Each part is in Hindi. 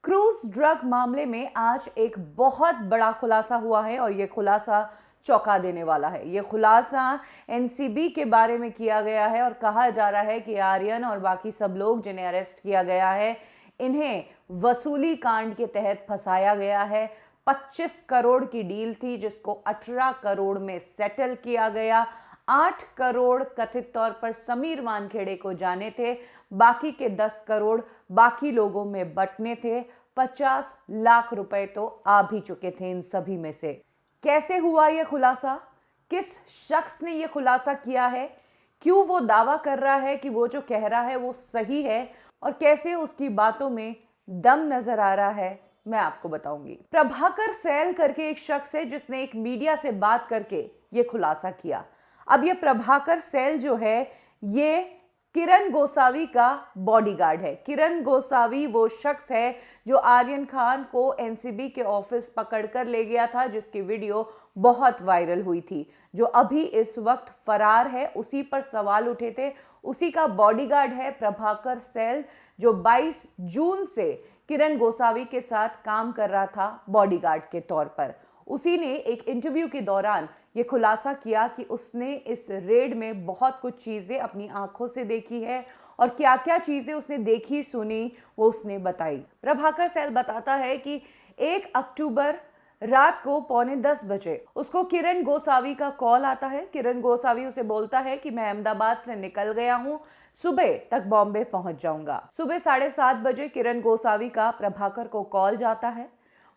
क्रूज ड्रग मामले में आज एक बहुत बड़ा खुलासा हुआ है और यह खुलासा चौंका देने वाला है। यह खुलासा एनसीबी के बारे में किया गया है और कहा जा रहा है कि आर्यन और बाकी सब लोग जिन्हें अरेस्ट किया गया है, इन्हें वसूली कांड के तहत फंसाया गया है। 25 करोड़ की डील थी जिसको 18 करोड़ में सेटल किया गया। 8 करोड़ कथित तौर पर समीर वानखेड़े को जाने थे, बाकी के 10 करोड़ बाकी लोगों में बंटने थे। 50 लाख रुपए तो आ भी चुके थे इन सभी में से। कैसे हुआ यह खुलासा? किस शख्स ने यह खुलासा किया है? क्यों वो दावा कर रहा है कि वो जो कह रहा है वो सही है? और कैसे उसकी बातों में दम नजर आ रहा है, मैं आपको बताऊंगी। प्रभाकर सैल करके एक शख्स है जिसने एक मीडिया से बात करके ये खुलासा किया। अब ये प्रभाकर सैल जो है ये किरण गोसावी का बॉडीगार्ड है। किरण गोसावी वो शख्स है जो आर्यन खान को एनसीबी के ऑफिस पकड़कर ले गया था, जिसकी वीडियो बहुत वायरल हुई थी, जो अभी इस वक्त फरार है। उसी पर सवाल उठे थे, उसी का बॉडीगार्ड है प्रभाकर सैल, जो 22 जून से किरण गोसावी के साथ काम कर रहा था बॉडीगार्ड के तौर पर। उसी ने एक इंटरव्यू के दौरान ये खुलासा किया कि उसने इस रेड में बहुत कुछ चीजें अपनी आंखों से देखी है और क्या क्या चीजें उसने देखी सुनी वो उसने बताई। प्रभाकर सैल बताता है कि 1 अक्टूबर रात को 9:45 बजे उसको किरण गोसावी का कॉल आता है। किरण गोसावी उसे बोलता है कि मैं अहमदाबाद से निकल गया हूं, सुबह तक बॉम्बे पहुंच जाऊंगा। सुबह 7:30 बजे किरण गोसावी का प्रभाकर को कॉल जाता है।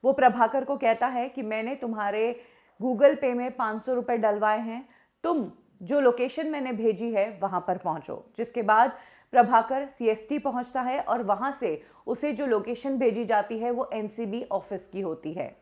वो प्रभाकर को कहता है कि मैंने तुम्हारे गूगल पे में 500 रुपए डलवाए हैं, तुम जो लोकेशन मैंने भेजी है वहां पर पहुंचो। जिसके बाद प्रभाकर सीएसटी पहुंचता है और वहां से उसे जो लोकेशन भेजी जाती है वो एनसीबी ऑफिस की होती है।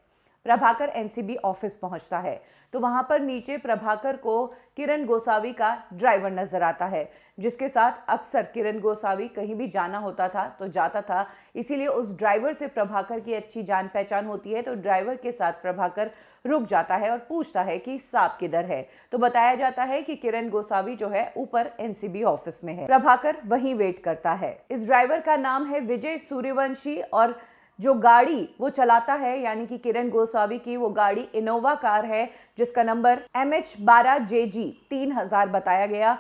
प्रभाकर एनसीबी ऑफिस पहुंचता है तो वहां पर नीचे प्रभाकर को किरण गोसावी का ड्राइवर नजर आता है, जिसके साथ अक्सर किरण गोसावी कहीं भी जाना होता था तो जाता था, इसीलिए उस ड्राइवर से प्रभाकर की अच्छी जान पहचान होती है। तो ड्राइवर के साथ प्रभाकर रुक जाता है और पूछता है कि साहब किधर है, तो बताया जाता है कि किरण गोसावी जो है ऊपर एनसीबी ऑफिस में है। प्रभाकर वहीं वेट करता है। इस ड्राइवर का नाम है विजय सूर्यवंशी और जो गाड़ी वो चलाता है यानी कि किरण गोसावी की वो गाड़ी इनोवा कार है, जिसका नंबर MH12JG 3000 बताया गया।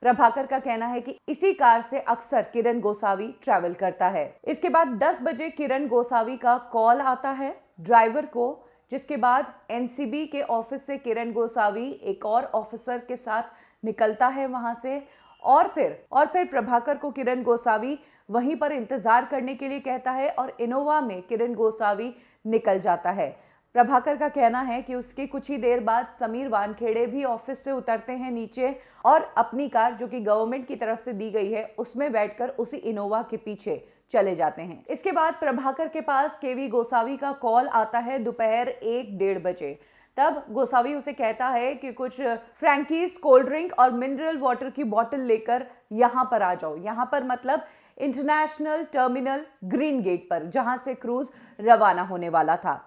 प्रभाकर का कहना है कि इसी कार से अक्सर किरण गोसावी ट्रैवल करता है। इसके बाद 10 बजे किरण गोसावी का कॉल आता है ड्राइवर को, जिसके बाद एनसीबी के ऑफिस से किरण गोसावी एक और ऑफिसर के साथ निकलता है वहां से और फिर प्रभाकर को किरण गोसावी वहीं पर इंतजार करने के लिए कहता है और इनोवा में किरण गोसावी निकल जाता है। प्रभाकर का कहना है कि उसके कुछ ही देर बाद समीर वानखेड़े भी ऑफिस से उतरते हैं नीचे और अपनी कार जो कि गवर्नमेंट की तरफ से दी गई है उसमें बैठकर उसी इनोवा के पीछे चले जाते हैं। इसके बाद प्रभाकर के पास केवी गोसावी का कॉल आता है दोपहर 1-1:30 बजे। तब गोसावी उसे कहता है कि कुछ फ्रैंकीज कोल्ड ड्रिंक और मिनरल वाटर की बोतल लेकर यहाँ पर आ जाओ। यहाँ पर मतलब इंटरनेशनल टर्मिनल ग्रीन गेट पर, जहां से क्रूज रवाना होने वाला था।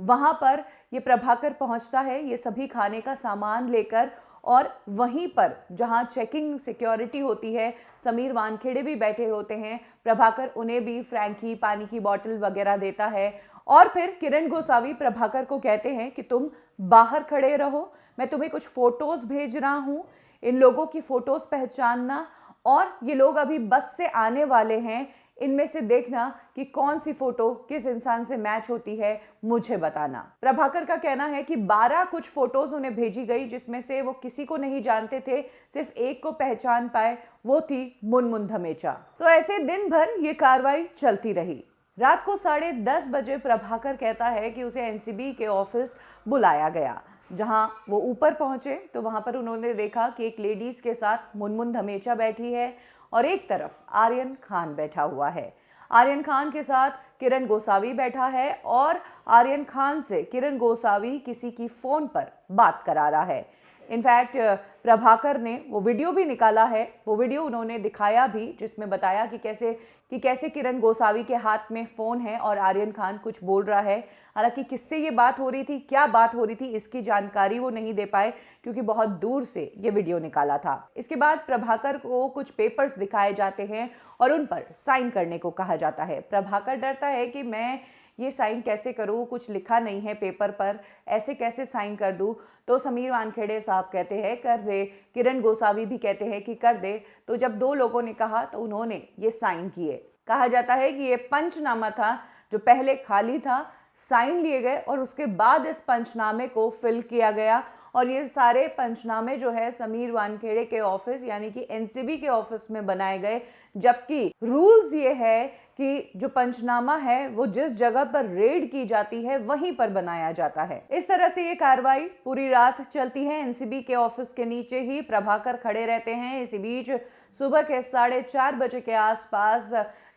वहां पर ये प्रभाकर पहुंचता है ये सभी खाने का सामान लेकर और वहीं पर जहां चेकिंग सिक्योरिटी होती है, समीर वानखेड़े भी बैठे होते हैं। प्रभाकर उन्हें भी फ्रैंकी, पानी की बोतल वगैरह देता है और फिर किरण गोसावी प्रभाकर को कहते हैं कि तुम बाहर खड़े रहो, मैं तुम्हें कुछ फोटोज भेज रहा हूं, इन लोगों की फोटोज पहचानना और ये लोग अभी बस से आने वाले हैं, इनमें से देखना कि कौन सी फोटो किस इंसान से मैच होती है, मुझे बताना। प्रभाकर का कहना है कि 12 कुछ फोटोज उन्हें भेजी गई, जिसमें से वो किसी को नहीं जानते थे, सिर्फ एक को पहचान पाए, वो थी मुनमुन धमेचा। तो ऐसे दिन भर ये कार्रवाई चलती रही। रात को 10:30 बजे प्रभाकर कहता है कि उसे एनसीबी के ऑफिस बुलाया गया। जहां वो ऊपर पहुंचे तो वहां पर उन्होंने देखा कि एक लेडीज के साथ मुनमुन धमेचा बैठी है और एक तरफ आर्यन खान बैठा हुआ है। आर्यन खान के साथ किरण गोसावी बैठा है और आर्यन खान से किरण गोसावी किसी की फोन पर बात करा रहा है। इनफैक्ट प्रभाकर ने वो वीडियो भी निकाला है, वो वीडियो उन्होंने दिखाया भी, जिसमें बताया कि कैसे किरण गोसावी के हाथ में फ़ोन है और आर्यन खान कुछ बोल रहा है। हालांकि किससे ये बात हो रही थी, क्या बात हो रही थी, इसकी जानकारी वो नहीं दे पाए क्योंकि बहुत दूर से ये वीडियो निकाला था। इसके बाद प्रभाकर को कुछ पेपर्स दिखाए जाते हैं और उन पर साइन करने को कहा जाता है। प्रभाकर डरता है कि मैं ये साइन कैसे करूँ, कुछ लिखा नहीं है पेपर पर, ऐसे कैसे साइन कर दूँ। तो समीर वानखेड़े साहब कहते हैं कर दे, किरण गोसावी भी कहते हैं कि कर दे। तो जब दो लोगों ने कहा तो उन्होंने ये साइन किए। कहा जाता है कि ये पंचनामा था जो पहले खाली था, साइन लिए गए और उसके बाद इस पंचनामे को फिल किया गया। और ये सारे पंचनामे जो है समीर वानखेड़े के ऑफिस यानी कि एनसीबी के ऑफिस में बनाए गए, जबकि रूल्स ये है कि जो पंचनामा है वो जिस जगह पर रेड की जाती है वहीं पर बनाया जाता है। इस तरह से ये कार्रवाई पूरी रात चलती है। एनसीबी के ऑफिस के नीचे ही प्रभाकर खड़े रहते हैं। इसी बीच सुबह के 4:30 बजे के आसपास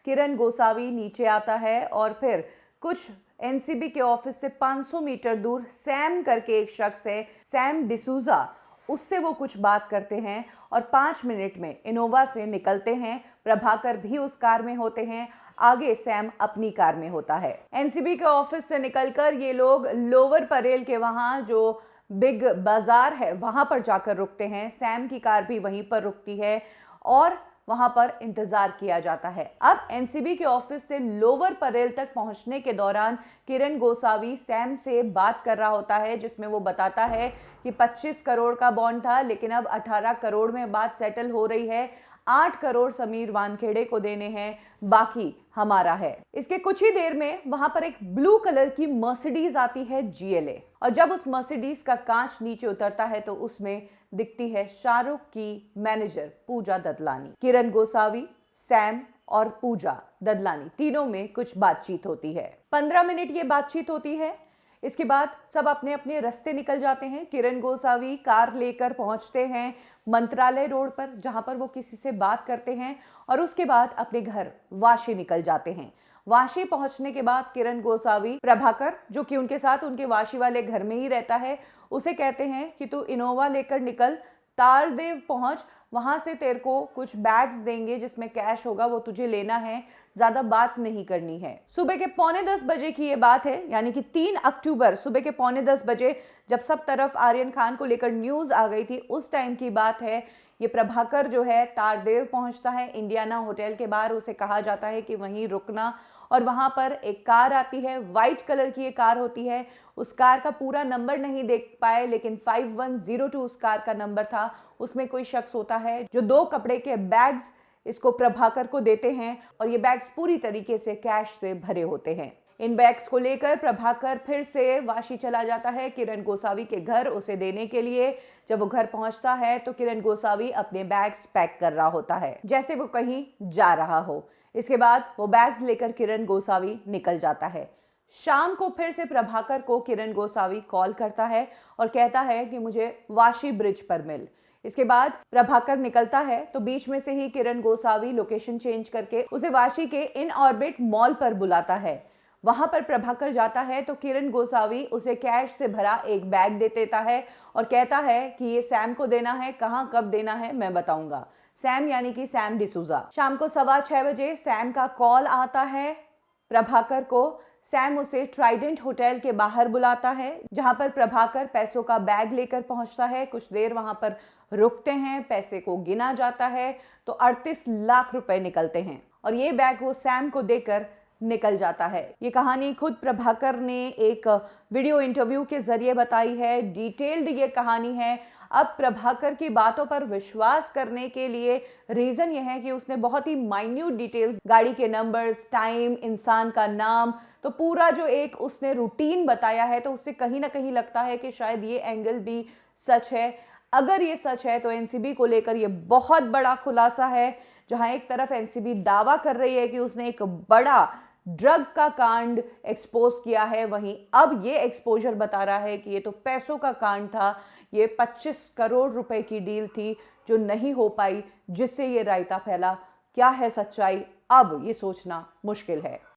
किरण गोसावी नीचे आता है और फिर कुछ एनसीबी के ऑफिस से 500 मीटर दूर सैम करके एक शख्स है, सैम डिसूजा, उससे वो कुछ बात करते हैं और 5 मिनट में इनोवा से निकलते हैं। प्रभाकर भी उस कार में होते हैं, आगे सैम अपनी कार में होता है। एनसीबी के ऑफिस से निकलकर ये लोग लोअर परेल के वहां जो बिग बाजार है वहां पर जाकर रुकते हैं। सैम की कार भी वहीं पर रुकती है और वहां पर इंतजार किया जाता है। अब एनसीबी के ऑफिस से लोअर परेल तक पहुंचने के दौरान किरण गोसावी सैम से बात कर रहा होता है, जिसमें वो बताता है कि 25 करोड़ का बॉन्ड था लेकिन अब 18 करोड़ में बात सेटल हो रही है। 8 करोड़ समीर वानखेड़े को देने हैं, बाकी हमारा है। इसके कुछ ही देर में वहां पर एक ब्लू कलर की मर्सिडीज आती है जीएलए, और जब उस मर्सिडीज का कांच नीचे उतरता है तो उसमें दिखती है शाहरुख की मैनेजर पूजा ददलानी। किरण गोसावी, सैम और पूजा ददलानी तीनों में कुछ बातचीत होती है। 15 मिनट ये बातचीत होती है। इसके बाद सब अपने अपने रास्ते निकल जाते हैं। किरण गोसावी कार लेकर पहुंचते हैं मंत्रालय रोड पर, जहां पर वो किसी से बात करते हैं और उसके बाद अपने घर वाशी निकल जाते हैं। वाशी पहुंचने के बाद किरण गोसावी प्रभाकर, जो कि उनके साथ उनके वाशी वाले घर में ही रहता है, उसे कहते हैं कि तू इनोवा लेकर निकल, तालदेव पहुंच, वहां से तेरे को कुछ बैग्स देंगे जिसमें कैश होगा, वो तुझे लेना है, ज्यादा बात नहीं करनी है। सुबह के 9:45 बजे की ये बात है, यानी कि 3 अक्टूबर सुबह के 9:45 बजे, जब सब तरफ आर्यन खान को लेकर न्यूज आ गई थी, उस टाइम की बात है। ये प्रभाकर जो है तारदेव पहुंचता है इंडियाना होटल के बाहर, उसे कहा जाता है कि वहीं रुकना, और वहां पर एक कार आती है, व्हाइट कलर की ये कार होती है। उस कार का पूरा नंबर नहीं देख पाए लेकिन 5102 उस कार का नंबर था। उसमें कोई शख्स होता है जो 2 कपड़े के बैग्स इसको प्रभाकर को देते हैं और ये बैग्स पूरी तरीके से कैश से भरे होते हैं। इन बैग्स को लेकर प्रभाकर फिर से वाशी चला जाता है किरण गोसावी के घर उसे देने के लिए। जब वो घर पहुंचता है तो किरण गोसावी अपने बैग्स पैक कर रहा होता है, जैसे वो कहीं जा रहा हो। इसके बाद वो बैग्स लेकर किरण गोसावी निकल जाता है। शाम को फिर से प्रभाकर को किरण गोसावी कॉल करता है और कहता है कि मुझे वाशी ब्रिज पर मिल। इसके बाद प्रभाकर निकलता है तो बीच में से ही किरण गोसावी लोकेशन चेंज करके उसे वाशी के इन ऑर्बिट मॉल पर बुलाता है। वहां पर प्रभाकर जाता है तो किरण गोसावी उसे कैश से भरा एक बैग दे देता है और कहता है कि ये सैम को देना है, कहाँ कब देना है मैं बताऊंगा। सैम यानी कि सैम डिसूजा। शाम को 6:15 बजे सैम का कॉल आता है प्रभाकर को। सैम उसे ट्राइडेंट होटल के बाहर बुलाता है, जहां पर प्रभाकर पैसों का बैग लेकर पहुंचता है। कुछ देर वहां पर रुकते हैं, पैसे को गिना जाता है तो 38 लाख रुपए निकलते हैं और ये बैग वो सैम को देकर निकल जाता है। ये कहानी खुद प्रभाकर ने एक वीडियो इंटरव्यू के जरिए बताई है। डिटेल्ड ये कहानी है। अब प्रभाकर की बातों पर विश्वास करने के लिए रीजन ये है कि उसने बहुत ही माइन्यूट डिटेल्स, गाड़ी के नंबर्स, टाइम, इंसान का नाम, तो पूरा जो एक उसने रूटीन बताया है, तो उससे कहीं ना कहीं लगता है कि शायद ये एंगल भी सच है। अगर ये सच है तो एनसीबी को लेकर ये बहुत बड़ा खुलासा है। जहां एक तरफ एनसीबी दावा कर रही है कि उसने एक बड़ा ड्रग का कांड एक्सपोज किया है, वहीं अब ये एक्सपोजर बता रहा है कि ये तो पैसों का कांड था। ये 25 करोड़ रुपए की डील थी जो नहीं हो पाई, जिससे ये रायता फैला। क्या है सच्चाई, अब ये सोचना मुश्किल है।